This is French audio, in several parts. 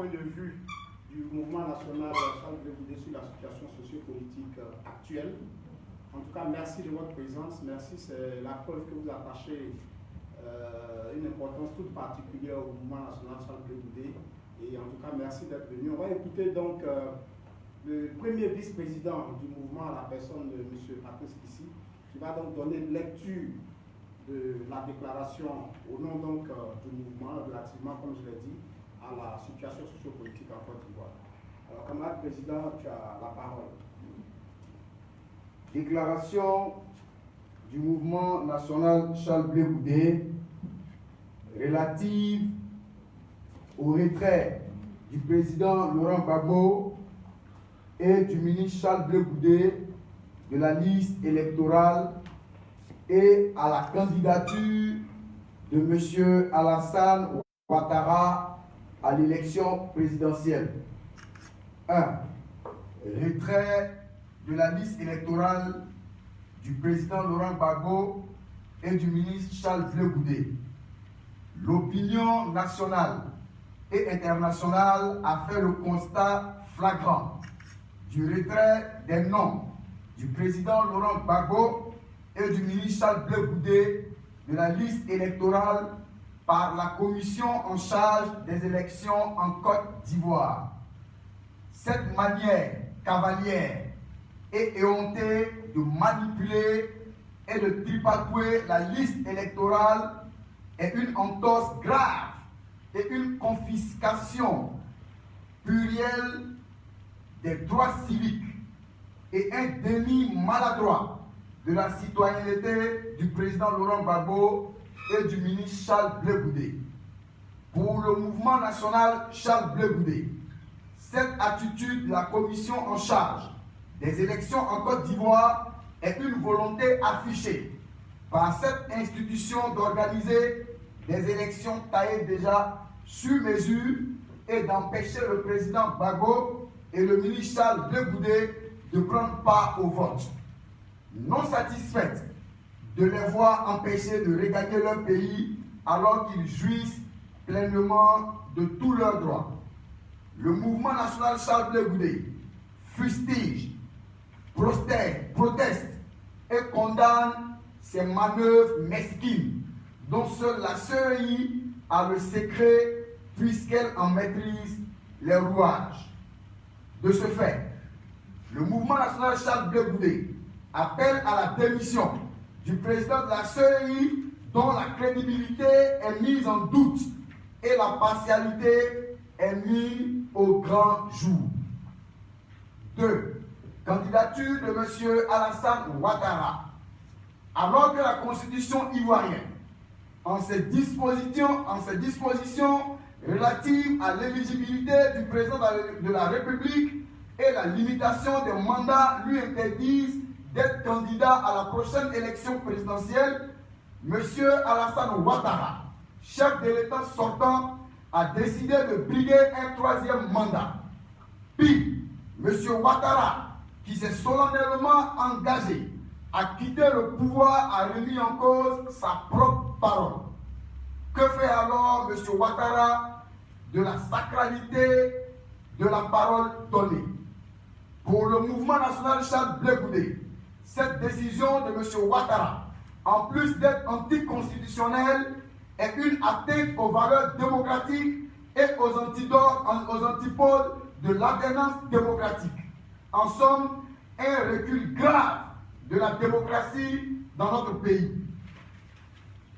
point de vue du mouvement national Charles Blé Goudé sur la situation sociopolitique actuelle. En tout cas, merci de votre présence. Merci, c'est la preuve que vous attachez une importance toute particulière au mouvement national Charles Blé Goudé. Et en tout cas, merci d'être venu. On va écouter donc le premier vice-président du mouvement, à la personne de M. Patrice Kissi, qui va donc donner lecture de la déclaration au nom donc du mouvement relativement, comme je l'ai dit, à la situation sociopolitique en Côte d'Ivoire. Alors, camarade président, tu as la parole. Déclaration du mouvement national Charles Blé Goudé relative au retrait du président Laurent Gbagbo et du ministre Charles Blé Goudé de la liste électorale et à la candidature de M. Alassane Ouattara à l'élection présidentielle. 1. Retrait de la liste électorale du président Laurent Gbagbo et du ministre Charles Blé Goudé. L'opinion nationale et internationale a fait le constat flagrant du retrait des noms du président Laurent Gbagbo et du ministre Charles Blé Goudé de la liste électorale par la commission en charge des élections en Côte d'Ivoire. Cette manière cavalière et éhontée de manipuler et de tripatouiller la liste électorale est une entorse grave et une confiscation plurielle des droits civiques et un déni maladroit de la citoyenneté du président Laurent Gbagbo et du ministre Charles Blé Goudé. Pour le mouvement national Charles Blé Goudé, cette attitude de la commission en charge des élections en Côte d'Ivoire est une volonté affichée par cette institution d'organiser des élections taillées déjà sur mesure et d'empêcher le président Gbagbo et le ministre Charles Blé Goudé de prendre part au vote. Non satisfaite de les voir empêchés de regagner leur pays alors qu'ils jouissent pleinement de tous leurs droits. Le mouvement national Charles Blé Goudé fustige, proteste et condamne ces manœuvres mesquines dont seule la CEI a le secret puisqu'elle en maîtrise les rouages. De ce fait, le mouvement national Charles Blé Goudé appelle à la démission du président de la CEI dont la crédibilité est mise en doute et la partialité est mise au grand jour. 2. Candidature de M. Alassane Ouattara. Alors que la constitution ivoirienne, en ses dispositions relatives à l'éligibilité du président de la République et la limitation des mandats lui interdisent d'être candidat à la prochaine élection présidentielle, M. Alassane Ouattara, chef de l'État sortant, a décidé de briguer un troisième mandat. Puis, M. Ouattara, qui s'est solennellement engagé à quitter le pouvoir, a remis en cause sa propre parole. Que fait alors M. Ouattara de la sacralité de la parole donnée? Pour le mouvement national Charles Blé Goudé, cette décision de M. Ouattara, en plus d'être anticonstitutionnelle, est une atteinte aux valeurs démocratiques et aux antipodes de l'alternance démocratique. En somme, un recul grave de la démocratie dans notre pays.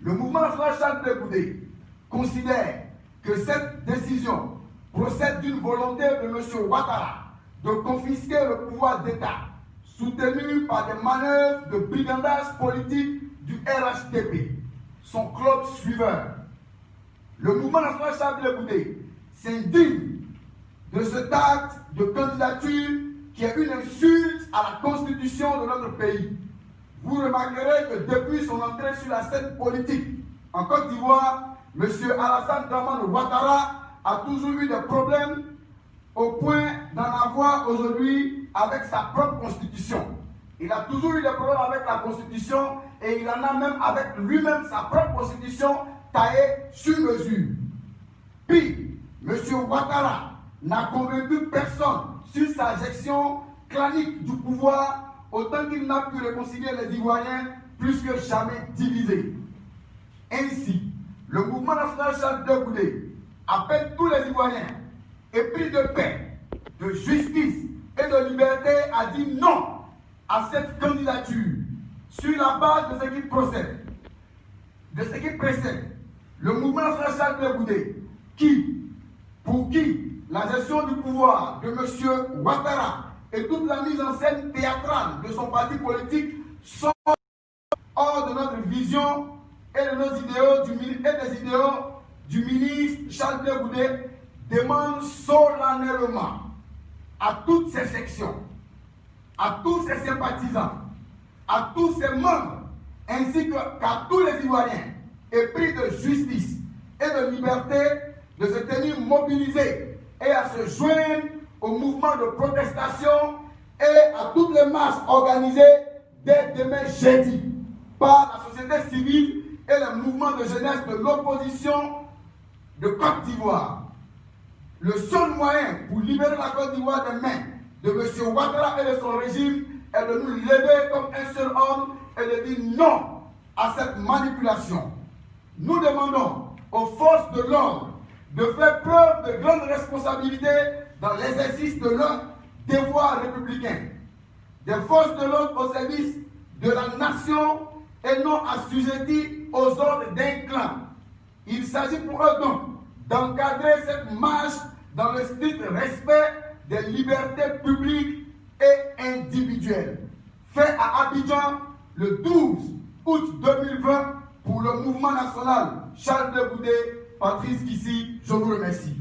Le mouvement national Charles Blé Goudé considère que cette décision procède d'une volonté de M. Ouattara de confisquer le pouvoir d'État, soutenu par des manœuvres de brigandage politique du RHDP, son club suiveur. Le mouvement national Charles Blé Goudé s'indigne de cet acte de candidature qui est une insulte à la constitution de notre pays. Vous remarquerez que depuis son entrée sur la scène politique en Côte d'Ivoire, M. Alassane Dramane Ouattara a toujours eu des problèmes au point d'en avoir aujourd'hui avec sa propre constitution. Il a toujours eu des problèmes avec la constitution et il en a même avec lui-même sa propre constitution taillée sur mesure. Puis, M. Ouattara n'a convaincu personne sur sa gestion clanique du pouvoir, autant qu'il n'a pu réconcilier les Ivoiriens plus que jamais divisés. Ainsi, le mouvement national Charles Blé Goudé appelle tous les Ivoiriens épris de paix, de justice et de liberté à dire non à cette candidature sur la base de ce qui précède. Le mouvement national Charles Blé Goudé, pour qui la gestion du pouvoir de M. Ouattara et toute la mise en scène théâtrale de son parti politique sont hors de notre vision et de nos idéaux et des idéaux du ministre Charles Blé Goudé, demande solennellement à toutes ces sections, à tous ses sympathisants, à tous ses membres, ainsi qu'à tous les Ivoiriens épris de justice et de liberté, de se tenir mobilisés et à se joindre au mouvement de protestation et à toutes les marches organisées dès demain jeudi par la société civile et le mouvement de jeunesse de l'opposition de Côte d'Ivoire. Le seul moyen pour libérer la Côte d'Ivoire des mains de M. Ouattara et de son régime est de nous lever comme un seul homme et de dire non à cette manipulation. Nous demandons aux forces de l'ordre de faire preuve de grande responsabilité dans l'exercice de leur devoir républicain. Des forces de l'ordre au service de la nation et non assujetties aux ordres d'un clan. Il s'agit pour eux donc d'encadrer cette marche dans le strict respect des libertés publiques et individuelles. Fait à Abidjan le 12 août 2020 pour le mouvement national Charles Blé Goudé. Patrice Kissi, je vous remercie.